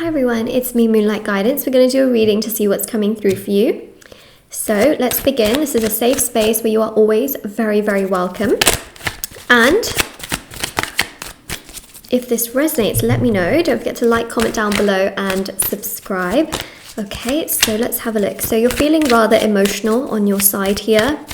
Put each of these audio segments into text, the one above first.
Hi everyone, it's me, Moonlight Guidance. We're going to do a reading to see what's coming through for you. So let's begin. This is a safe space where you are always very, very welcome. And if this resonates, let me know. Don't forget to like, comment down below and subscribe. Okay, so let's have a look. So you're feeling rather emotional on your side here.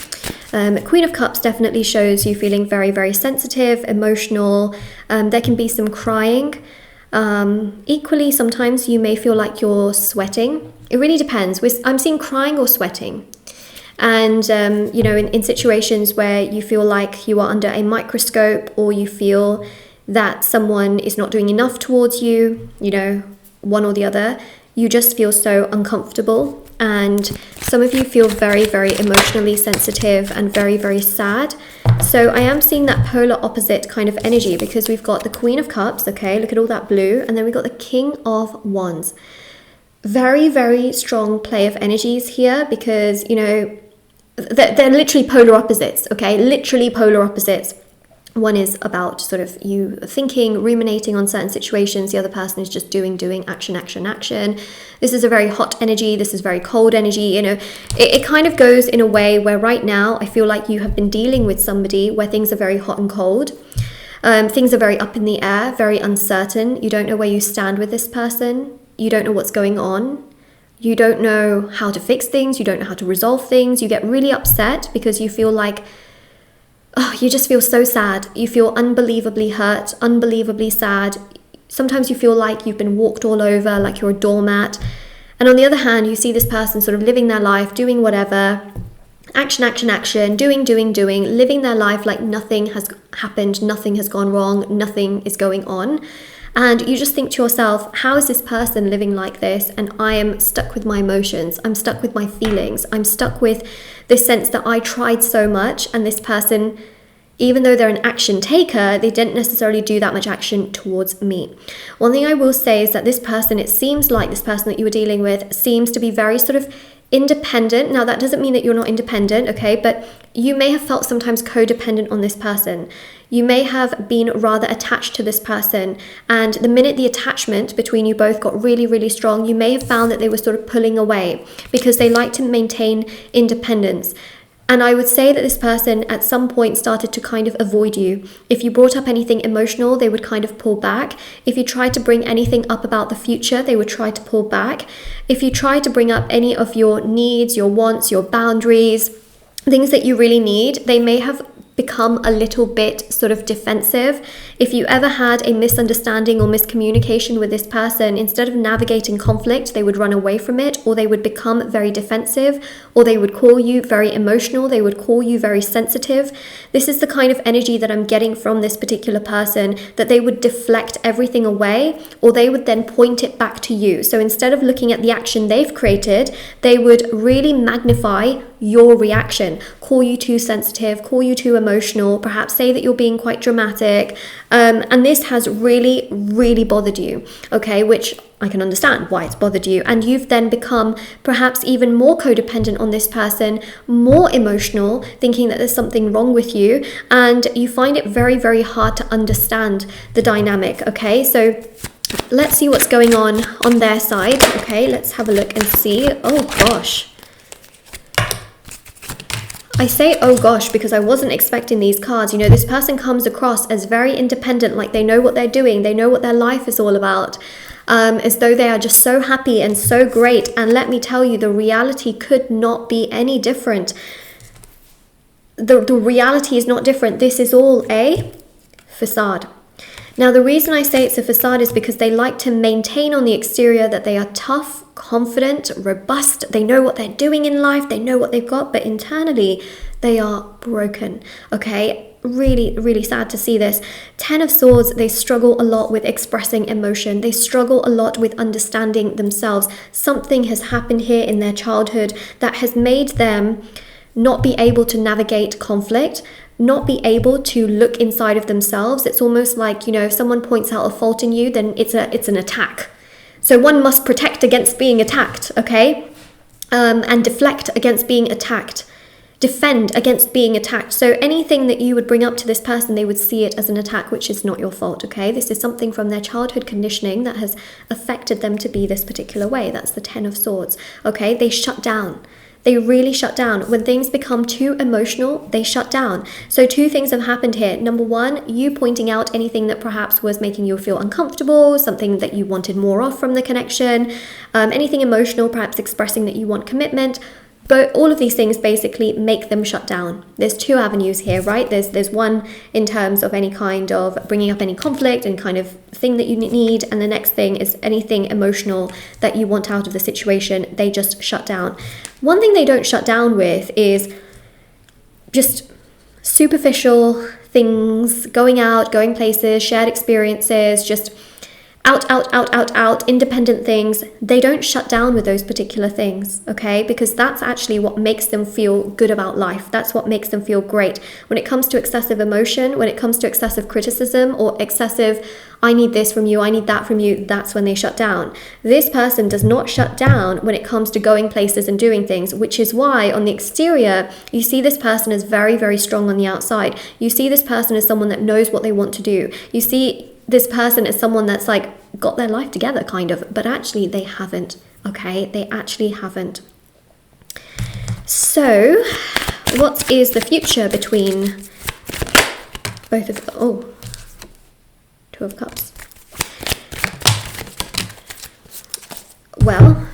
Queen of Cups definitely shows you feeling very, very sensitive, emotional. There can be some crying. Equally, sometimes you may feel like you're sweating. It really depends. I'm seeing crying or sweating. And, you know, in situations where you feel like you are under a microscope or you feel that someone is not doing enough towards you, you know, one or the other, you just feel so uncomfortable. And some of you feel very, very emotionally sensitive and very, very sad. So I am seeing that polar opposite kind of energy because we've got the Queen of Cups, okay, look at all that blue, and then we've got the King of Wands. Very, very strong play of energies here because, you know, they're literally polar opposites, okay, literally polar opposites. One is about sort of you thinking, ruminating on certain situations. The other person is just doing, action, action, action. This is a very hot energy. This is very cold energy. You know, it kind of goes in a way where right now I feel like you have been dealing with somebody where things are very hot and cold. Things are very up in the air, very uncertain. You don't know where you stand with this person. You don't know what's going on. You don't know how to fix things. You don't know how to resolve things. You get really upset because you feel like, oh, you just feel so sad. You feel unbelievably hurt, unbelievably sad. Sometimes you feel like you've been walked all over, like you're a doormat. And on the other hand, you see this person sort of living their life, doing whatever, action, action, action, doing, living their life like nothing has happened, nothing has gone wrong, nothing is going on. And you just think to yourself, how is this person living like this? And I am stuck with my emotions. I'm stuck with my feelings. I'm stuck with this sense that I tried so much and this person, even though they're an action taker, they didn't necessarily do that much action towards me. One thing I will say is that this person, it seems like this person that you were dealing with seems to be very sort of independent. Now, that doesn't mean that you're not independent, okay? But you may have felt sometimes codependent on this person. You may have been rather attached to this person. And the minute the attachment between you both got really, really strong, you may have found that they were sort of pulling away because they like to maintain independence. And I would say that this person at some point started to kind of avoid you. If you brought up anything emotional, they would kind of pull back. If you tried to bring anything up about the future, they would try to pull back. If you tried to bring up any of your needs, your wants, your boundaries, things that you really need, they may have become a little bit sort of defensive. If you ever had a misunderstanding or miscommunication with this person, instead of navigating conflict, they would run away from it, or they would become very defensive, or they would call you very emotional, they would call you very sensitive. This is the kind of energy that I'm getting from this particular person, that they would deflect everything away, or they would then point it back to you. So instead of looking at the action they've created, they would really magnify your reaction, call you too sensitive, call you too emotional, perhaps say that you're being quite dramatic, and this has really, really bothered you, okay, which I can understand why it's bothered you, and you've then become perhaps even more codependent on this person, more emotional, thinking that there's something wrong with you, and you find it very, very hard to understand the dynamic, okay? So let's see what's going on their side, okay? Let's have a look and see. Oh gosh. I say, oh gosh, because I wasn't expecting these cards. You know, this person comes across as very independent, like they know what they're doing. They know what their life is all about, as though they are just so happy and so great. And let me tell you, the reality could not be any different. The reality is not different. This is all a facade. Now, the reason I say it's a facade is because they like to maintain on the exterior that they are tough, confident, robust. They know what they're doing in life. They know what they've got, but internally they are broken. Okay, really, really sad to see this. 10 of Swords, they struggle a lot with expressing emotion. They struggle a lot with understanding themselves. Something has happened here in their childhood that has made them not be able to navigate conflict, not be able to look inside of themselves. It's almost like, you know, if someone points out a fault in you, then it's an attack. So one must protect against being attacked, okay? And deflect against being attacked. defend against being attacked. So anything that you would bring up to this person, they would see it as an attack, which is not your fault, okay? This is something from their childhood conditioning that has affected them to be this particular way. That's the 10 of Swords, okay? They shut down. They really shut down. When things become too emotional, they shut down. So 2 things have happened here. Number 1, you pointing out anything that perhaps was making you feel uncomfortable, something that you wanted more of from the connection, anything emotional, perhaps expressing that you want commitment. But all of these things basically make them shut down. There's 2 avenues here, right? There's one in terms of any kind of bringing up any conflict and kind of thing that you need. And the next thing is anything emotional that you want out of the situation. They just shut down. One thing they don't shut down with is just superficial things, going out, going places, shared experiences, just out, independent things. They don't shut down with those particular things, okay? Because that's actually what makes them feel good about life. That's what makes them feel great. When it comes to excessive emotion, when it comes to excessive criticism or excessive, I need this from you, I need that from you, that's when they shut down. This person does not shut down when it comes to going places and doing things, which is why on the exterior, you see this person as very, very strong on the outside. You see this person as someone that knows what they want to do. You see this person as someone that's like got their life together kind of, but actually they haven't, okay? They actually haven't. So what is the future between both of them? Oh, 2 of Cups. Well,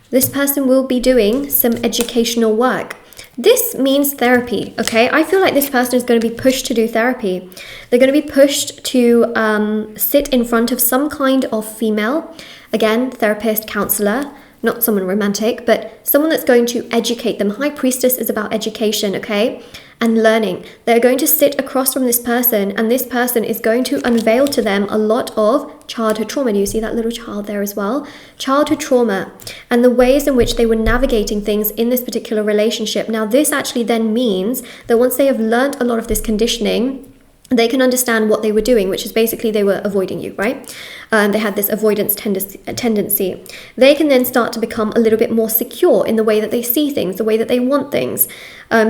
this person will be doing some educational work. This means therapy, okay? I feel like this person is going to be pushed to do therapy. They're going to be pushed to sit in front of some kind of female, again, therapist, counselor, not someone romantic, but someone that's going to educate them. High Priestess is about education, okay? And learning. They're going to sit across from this person, and this person is going to unveil to them a lot of childhood trauma. Do you see that little child there as well? Childhood trauma and the ways in which they were navigating things in this particular relationship. Now, this actually then means that once they have learned a lot of this conditioning, they can understand what they were doing, which is basically they were avoiding you, right? They had this avoidance tendency. They can then start to become a little bit more secure in the way that they see things, the way that they want things.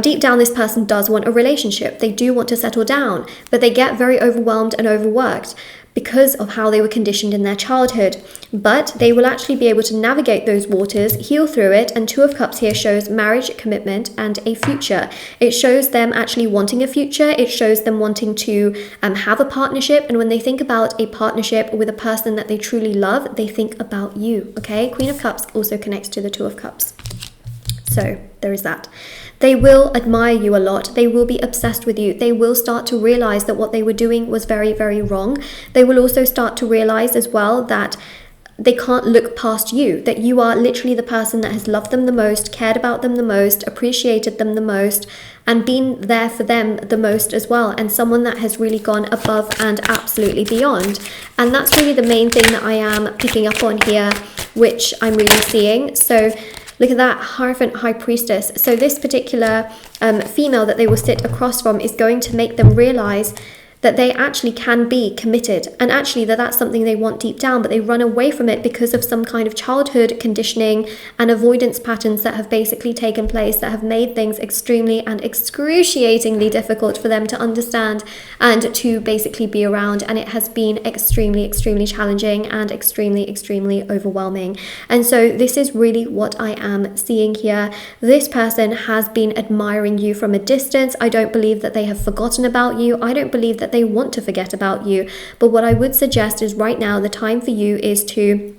Deep down, this person does want a relationship. They do want to settle down, but they get very overwhelmed and overworked because of how they were conditioned in their childhood. But they will actually be able to navigate those waters, heal through it, and 2 of Cups here shows marriage, commitment, and a future. It shows them actually wanting a future. It shows them wanting to have a partnership, and when they think about a partnership with a person that they truly love, they think about you, okay? Queen of Cups also connects to the 2 of Cups. So there is that. They will admire you a lot. They will be obsessed with you. They will start to realize that what they were doing was very, very wrong. They will also start to realize as well that they can't look past you, that you are literally the person that has loved them the most, cared about them the most, appreciated them the most, and been there for them the most as well, and someone that has really gone above and absolutely beyond. And that's really the main thing that I am picking up on here, which I'm really seeing. So look at that, Hierophant, High Priestess. So this particular female that they will sit across from is going to make them realize that they actually can be committed, and actually that's something they want deep down, but they run away from it because of some kind of childhood conditioning and avoidance patterns that have basically taken place that have made things extremely and excruciatingly difficult for them to understand and to basically be around. And it has been extremely, extremely challenging and extremely, extremely overwhelming. And so this is really what I am seeing here. This person has been admiring you from a distance. I don't believe that they have forgotten about you. I don't believe that they want to forget about you. But what I would suggest is right now the time for you is to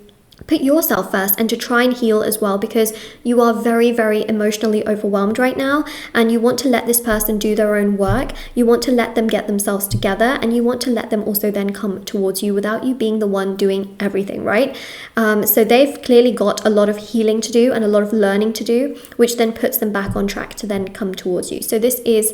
put yourself first and to try and heal as well, because you are very, very emotionally overwhelmed right now, and you want to let this person do their own work. You want to let them get themselves together, and you want to let them also then come towards you without you being the one doing everything, right? So they've clearly got a lot of healing to do and a lot of learning to do, which then puts them back on track to then come towards you. So this is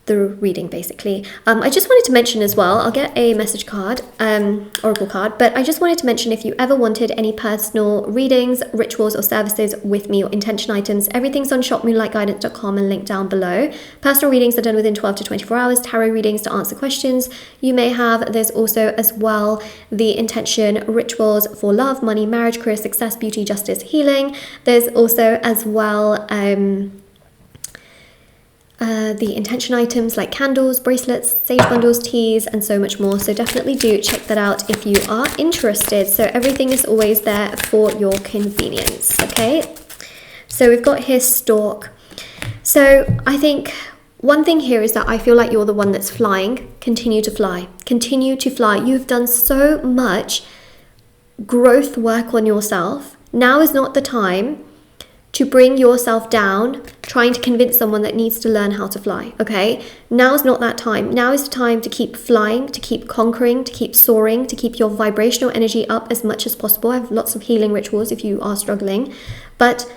the reading basically. I just wanted to mention as well, I'll get a message card, oracle card, but I just wanted to mention if you ever wanted any personal readings, rituals or services with me or intention items, everything's on shopmoonlightguidance.com and linked down below. Personal readings are done within 12 to 24 hours, tarot readings to answer questions you may have. There's also as well the intention rituals for love, money, marriage, career, success, beauty, justice, healing. There's also as well the intention items like candles, bracelets, sage bundles, teas, and so much more. So definitely do check that out if you are interested. So everything is always there for your convenience, okay? So we've got here stalk. So I think one thing here is that I feel like you're the one that's flying. Continue to fly. Continue to fly. You've done so much growth work on yourself. Now is not the time to bring yourself down, trying to convince someone that needs to learn how to fly, okay? Now is not that time. Now is the time to keep flying, to keep conquering, to keep soaring, to keep your vibrational energy up as much as possible. I have lots of healing rituals if you are struggling. But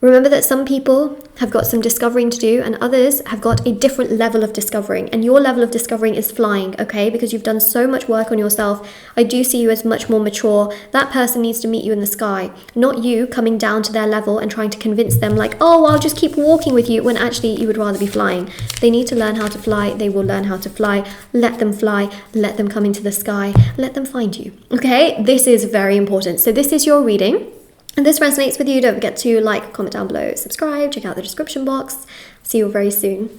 remember that some people have got some discovering to do and others have got a different level of discovering. And your level of discovering is flying, okay? Because you've done so much work on yourself. I do see you as much more mature. That person needs to meet you in the sky, not you coming down to their level and trying to convince them like, oh, I'll just keep walking with you, when actually you would rather be flying. They need to learn how to fly. They will learn how to fly. Let them fly. Let them come into the sky. Let them find you, okay? This is very important. So this is your reading. If this resonates with you, don't forget to like, comment down below, subscribe, check out the description box. See you very soon.